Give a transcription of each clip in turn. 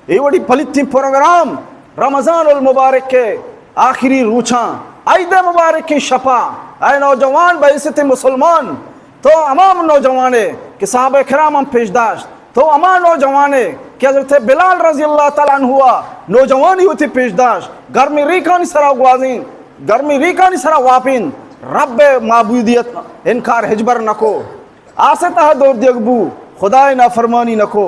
یہ وڑی پلیتی پروگرام رمضان المبارک کے آخری روچاں عید مبارک کی شپا اے نوجوان بعثت مسلمان تو امام نوجوانے کہ صحابہ کرام ہم پیش داشت تو اما نوجوانے کہ حضرت بلال رضی اللہ تعالیٰ عنہ ہوا نوجوانی ہوتی پیش داشت گرمی ریکانی سرا گوازین گرمی ریکانی سرا واپین رب معبودیت انکار ہجبر نکو آسے تہا دور دیگبو خدای نافرمانی نکو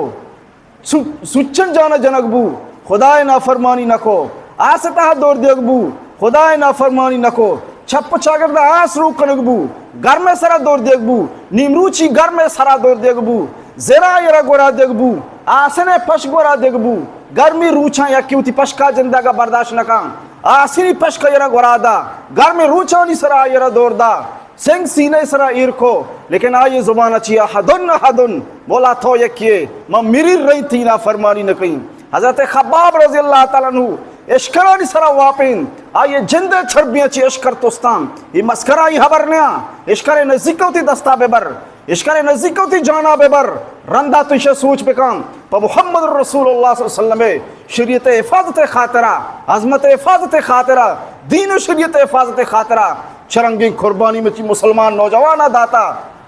سچن جانا جنگبو خدای نافرمانی نکو آسے تہا دور دیگبو خدای نافرمانی نکو چھپ چاگرد آس رو کنگبو گر میں سرا دور دیگبو نیمروچی گر میں سرا دور دیگبو زیرا یرا گورا دیگبو آسنے پش گورا دیگبو گرمی روچاں یا کیوتی پشکا جندہ کا برداشت نکان آسنی پشکا یرا گورا دا گرمی روچانی سرا یرا دور دا سنگ سینے سرا ایر کو لیکن آئیے زبان اچھی حدن مولا تو یکیے میں میری رہی تھی نا فرمانی نکیں حضرت خباب رضی اللہ تعالیٰ عنہ اشکرانی سرا واپین آئیے جندے چھربیاں چی اشکر توستان یہ مسکرائی حبر نیا اشکر نزدیکو تی دستا بے بر اشکر نزدیکو تی جانا بے بر رندہ تو اسے سوچ بکام پا محمد رسول اللہ صلی اللہ علیہ وسلم شریعت حفاظت خاطرہ عظمت حفاظت خاطرہ دین و شریعت حفاظت خاطرہ چرنگی قربانی میں چی مسلمان نوجوانا داتا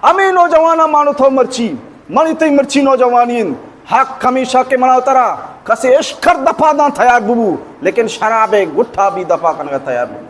امی نوجوانا مانو تو مرچی مانی تی مرچی نوجوانین حق ہمیشہ کے مناو ترا کسی اشکر دفع دان تیار ببو لیکن شراب گٹھا بھی دفع کنگا تیار ببو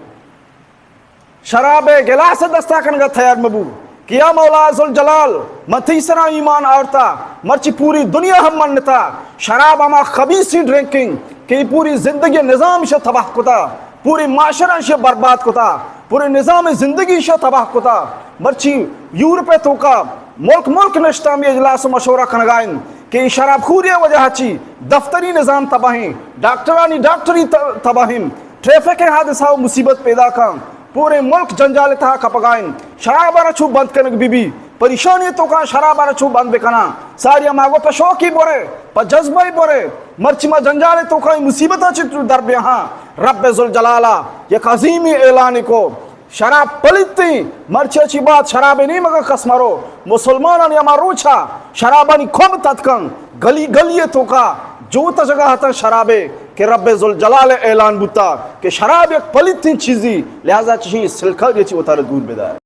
شراب گلاس دستا کنگا تیار ببو کیا مولا ذوالجلال میں تیسرا ایمان آورتا مرچی پوری دنیا ہم منتا شراب ہما خبیثی ڈرنکنگ کہ پوری زندگی نظام شا تباہ کتا پوری معاشرہ شا برباد کتا پورے نظام زندگی شا تباہ کتا مرچی یورپ تو کا ملک نشتا میں اجلاس و مشورہ کنگائن کہ شراب خوری وجہ چی دفتری نظام تباہیں ڈاکٹری تباہیں ٹریفک حادثہ و مصیبت پیدا کام پورے ملک جنجال تہا کپگائن شراب رچو بند کنگ بی بی پریشانی تو کا شراب رچو بند بکنا ساری اماغو پا شوقی بورے پا جذبائی بورے مرچی ما جنجال تو کا مصیبت چی در بیہاں رب ذوالجلالہ یک عظیمی اعلانی کو شراب پلیتی مرچی اچھی بات شرابی نہیں مگا کس مرو مسلمانان یا مروچا شرابانی کھوم تتکن گلی تو کا جو تا جگہ تا شرابے کہ رب ذوالجلال اعلان بوتا کہ شراب ایک پلیتی چیزی لہذا چیزی سلکہ یہ چی اتار دور بیدار